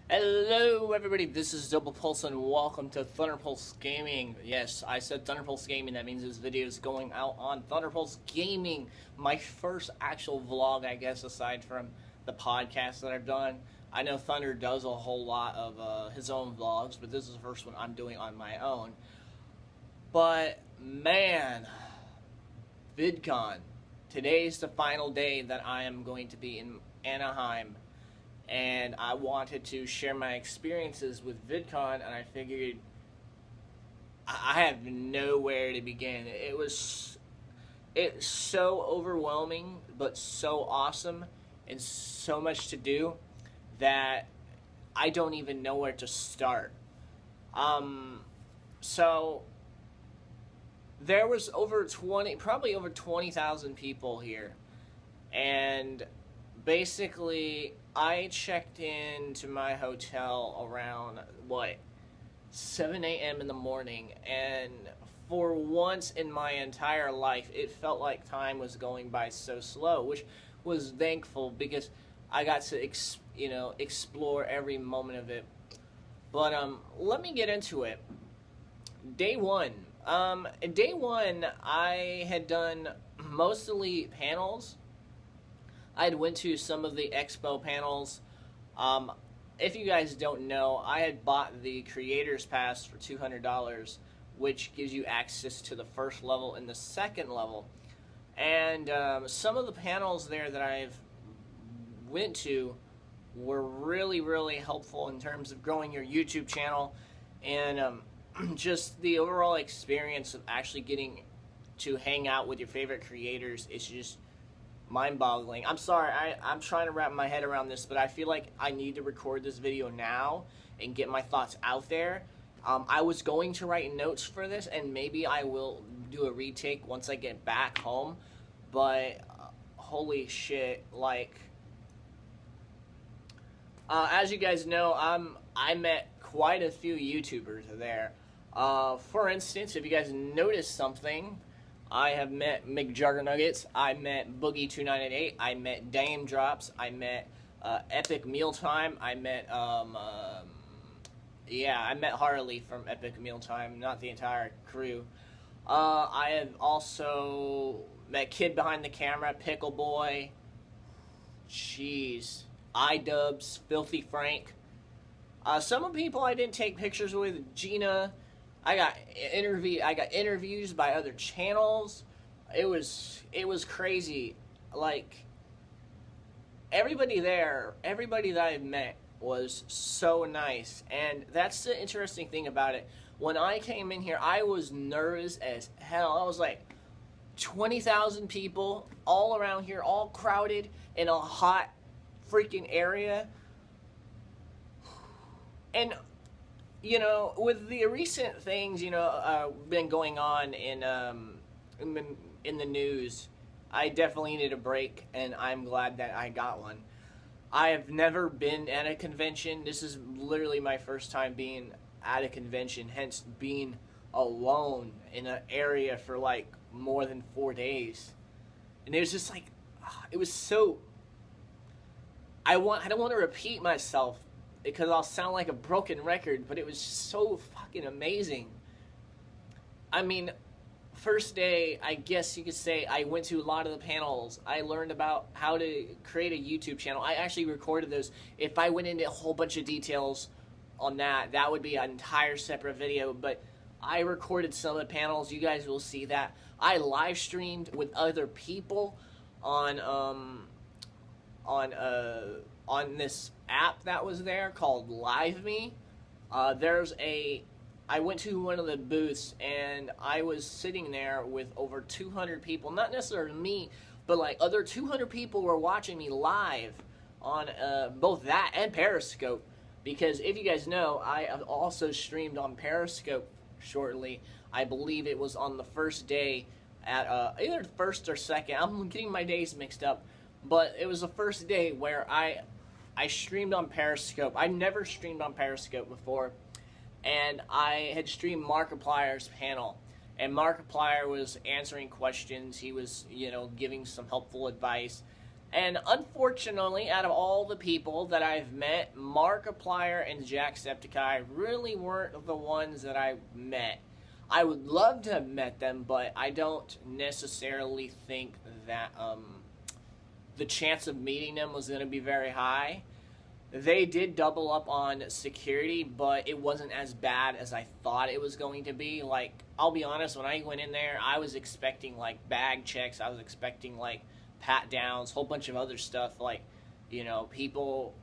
Hello everybody, this is Double Pulse and welcome to Thunder Pulse Gaming. Yes, I said Thunder Pulse Gaming, that means this video is going out on Thunder Pulse Gaming. My first actual vlog, I guess, aside from the podcast that I've done. I know Thunder does a whole lot of his own vlogs, but this is the first one I'm doing on my own. But, man, Vidcon. Today's the final day that I am going to be in Anaheim. And I wanted to share my experiences with Vidcon, and I figured I have nowhere to begin. It's so overwhelming, but so awesome, and so much to do that I don't even know where to start. So there was probably over 20,000 people here, and basically, I checked into my hotel around, 7 a.m. in the morning, and for once in my entire life, it felt like time was going by so slow, which was thankful because I got to, explore every moment of it. But, let me get into it. Day one, I had done mostly panels. I had went to some of the Expo panels. If you guys don't know, I had bought the Creator's Pass for $200, which gives you access to the first level and the second level. And some of the panels there that I've went to were really, really helpful in terms of growing your YouTube channel and just the overall experience of actually getting to hang out with your favorite creators. It's just mind-boggling. I'm sorry, I'm trying to wrap my head around this, but I feel like I need to record this video now and get my thoughts out there. I was going to write notes for this, and maybe I will do a retake once I get back home, but holy shit, as you guys know, I met quite a few YouTubers there. For instance, if you guys noticed something, I have met Mcjuggernuggets, I met Boogie2988, I met Dame Drops, I met Epic Mealtime, I met I met Harley from Epic Mealtime, not the entire crew. I have also met Kid Behind the Camera, Pickle Boy, jeez, iDubbbz, Filthy Frank. Some of the people I didn't take pictures with, Gina. I got interviews by other channels. It was crazy. Like, everybody there, everybody that I met was so nice. And that's the interesting thing about it. When I came in here, I was nervous as hell. I was like, 20,000 people all around here, all crowded in a hot freaking area. And with the recent things, been going on in the news, I definitely need a break, and I'm glad that I got one. I have never been at a convention. This is literally my first time being at a convention, hence being alone in an area for more than 4 days. And it was just it was so, I don't want to repeat myself, because I'll sound like a broken record, but it was so fucking amazing. I mean, first day, I guess you could say, I went to a lot of the panels. I learned about how to create a YouTube channel. I actually recorded those. If I went into a whole bunch of details on that, that would be an entire separate video, but I recorded some of the panels. You guys will see that. I live streamed with other people on this app that was there called LiveMe. I went to one of the booths, and I was sitting there with over 200 people, not necessarily me, but other 200 people were watching me live on both that and Periscope, because if you guys know, I have also streamed on Periscope shortly. I believe it was on the first day at either the first or second. I'm getting my days mixed up, but it was the first day where I streamed on Periscope. I never streamed on Periscope before, and I had streamed Markiplier's panel, and Markiplier was answering questions. He was, giving some helpful advice. And unfortunately, out of all the people that I've met, Markiplier and Jacksepticeye really weren't the ones that I met. I would love to have met them, but I don't necessarily think that the chance of meeting them was going to be very high. They did double up on security, but it wasn't as bad as I thought it was going to be. Like, I'll be honest, when I went in there, I was expecting, like, bag checks. I was expecting, like, pat downs, whole bunch of other stuff. Like, you know, people,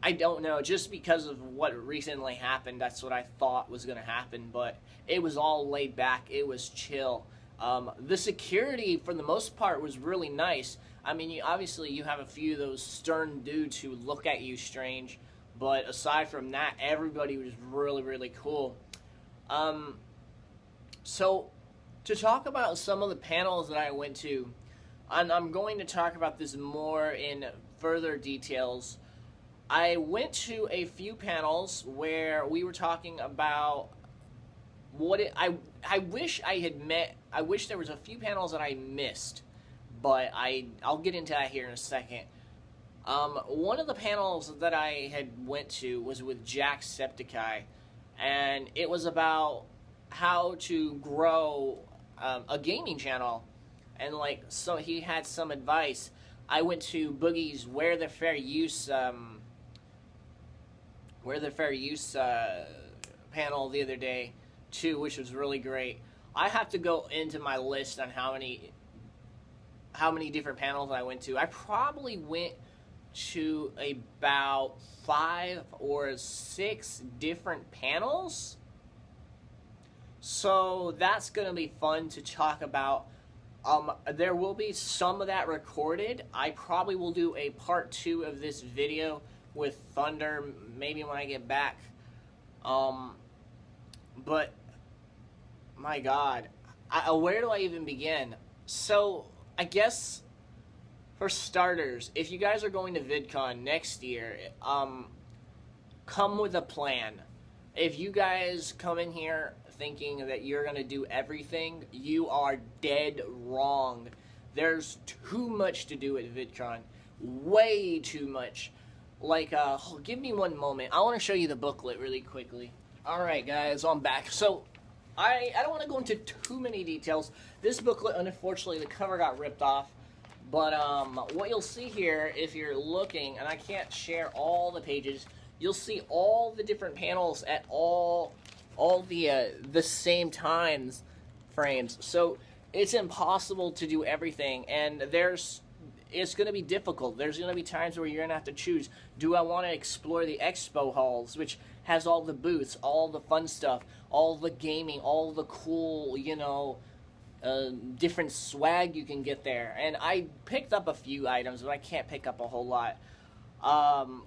I don't know, just because of what recently happened, that's what I thought was going to happen. But it was all laid back. It was chill. The security, for the most part, was really nice. I mean, obviously, you have a few of those stern dudes who look at you strange, but aside from that, everybody was really, really cool. So, to talk about some of the panels that I went to, and I'm going to talk about this more in further details, I went to a few panels where we were talking about I wish I had met, I wish there was a few panels that I missed, but I'll get into that here in a second. One of the panels that I had went to was with Jacksepticeye, and it was about how to grow a gaming channel, and like, so he had some advice. I went to Boogie's Where the Fair Use panel the other day too, which was really great. I have to go into my list on how many different panels I went to. I probably went to about 5 or 6 different panels. So that's going to be fun to talk about. There will be some of that recorded. I probably will do a part 2 of this video with Thunder, maybe when I get back. But, my God, where do I even begin? So, I guess, for starters, if you guys are going to Vidcon next year, come with a plan. If you guys come in here thinking that you're going to do everything, you are dead wrong. There's too much to do at VidCon. Way too much. Like, give me one moment. I want to show you the booklet really quickly. Alright guys, I'm back. So, I don't want to go into too many details. This booklet, unfortunately, the cover got ripped off. But what you'll see here, if you're looking, and I can't share all the pages, you'll see all the different panels at all the same times frames. So it's impossible to do everything, and it's going to be difficult. There's going to be times where you're going to have to choose. Do I want to explore the Expo halls, which has all the booths, all the fun stuff, all the gaming, all the cool, you know, different swag you can get there. And I picked up a few items, but I can't pick up a whole lot.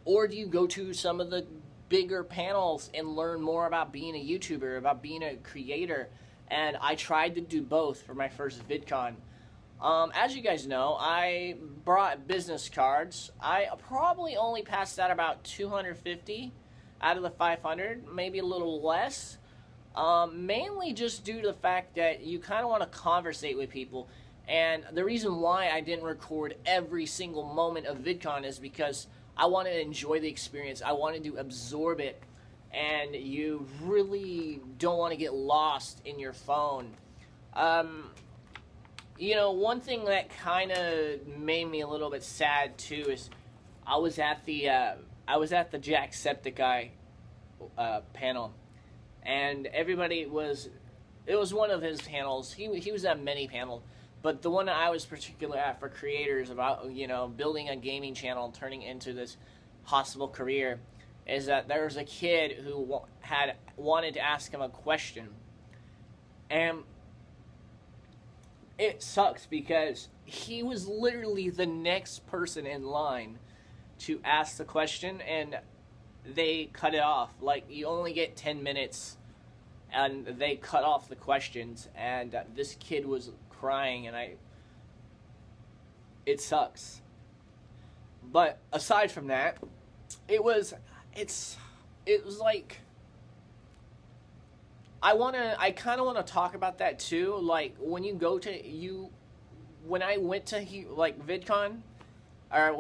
Or do you go to some of the bigger panels and learn more about being a YouTuber, about being a creator? And I tried to do both for my first VidCon. As you guys know, I brought business cards. I probably only passed out about 250 out of the 500, maybe a little less. Mainly just due to the fact that you kind of want to conversate with people. And the reason why I didn't record every single moment of VidCon is because I wanted to enjoy the experience. I wanted to absorb it. And you really don't want to get lost in your phone. You know, one thing that kind of made me a little bit sad too is I was at the Jacksepticeye panel, and everybody was. It was one of his panels. He was at many panels, but the one that I was particularly at for creators about, you know, building a gaming channel and turning it into this possible career, is that there was a kid who wanted to ask him a question, and it sucks because he was literally the next person in line to ask the question, and they cut it off. Like, you only get 10 minutes, and they cut off the questions, and this kid was crying, and it sucks. But aside from that, it was like, I kind of want to talk about that too. Like, when you go to, when I went to, like, VidCon, or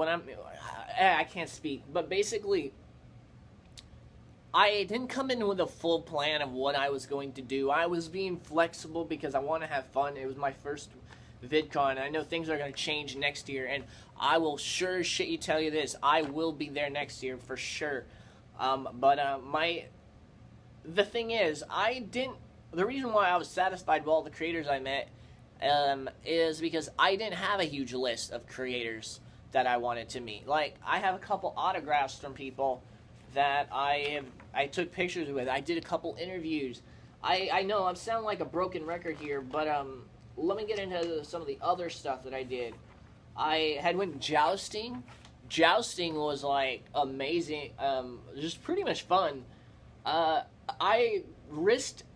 I can't speak, but basically, I didn't come in with a full plan of what I was going to do. I was being flexible because I want to have fun. It was my first VidCon. I know things are going to change next year, and I will sure as shit you tell you this, I will be there next year for sure. The thing is, the reason why I was satisfied with all the creators I met is because I didn't have a huge list of creators that I wanted to meet. Like, I have a couple autographs from people that I took pictures with. I did a couple interviews. I know I'm sounding like a broken record here, but let me get into some of the other stuff that I did. I had went jousting. Jousting was like amazing, just pretty much fun.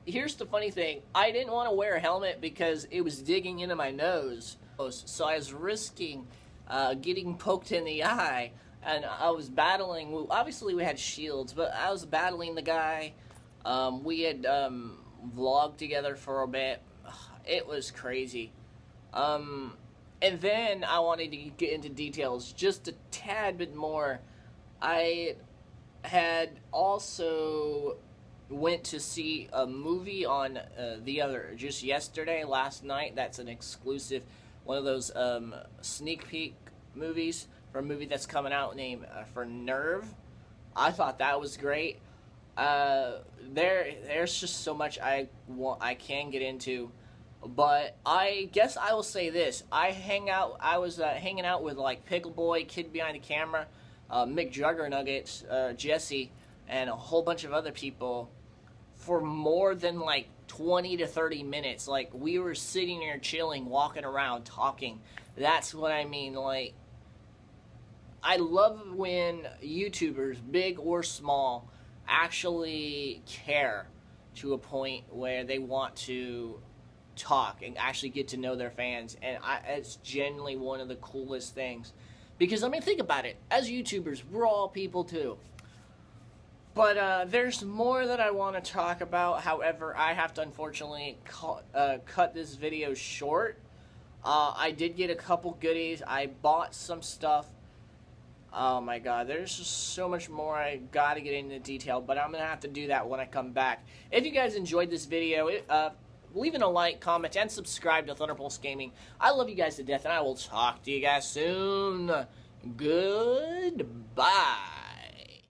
Here's the funny thing, I didn't want to wear a helmet because it was digging into my nose, so I was risking getting poked in the eye, and I was battling, obviously we had shields, but I was battling the guy. We had vlogged together for a bit. It was crazy. And then I wanted to get into details just a tad bit more. I had also went to see a movie on just last night. That's an exclusive, one of those sneak peek movies for a movie that's coming out named for Nerve. I thought that was great. There's just so much I can get into, but I guess I will say this: I was hanging out with like Pickle Boy, Kid Behind the Camera, Mcjuggernuggets, Jesse, and a whole bunch of other people for more than like 20 to 30 minutes. Like, we were sitting there chilling, walking around, talking. That's what I mean. Like, I love when YouTubers, big or small, actually care to a point where they want to talk and actually get to know their fans. And it's genuinely one of the coolest things. Because, I mean, think about it. As YouTubers, we're all people too. But there's more that I want to talk about. However, I have to unfortunately cut this video short. I did get a couple goodies. I bought some stuff. Oh my god, there's just so much more I gotta get into detail, but I'm gonna have to do that when I come back. If you guys enjoyed this video, leaving a like, comment, and subscribe to Thunderpulse Gaming. I love you guys to death, and I will talk to you guys soon. Goodbye.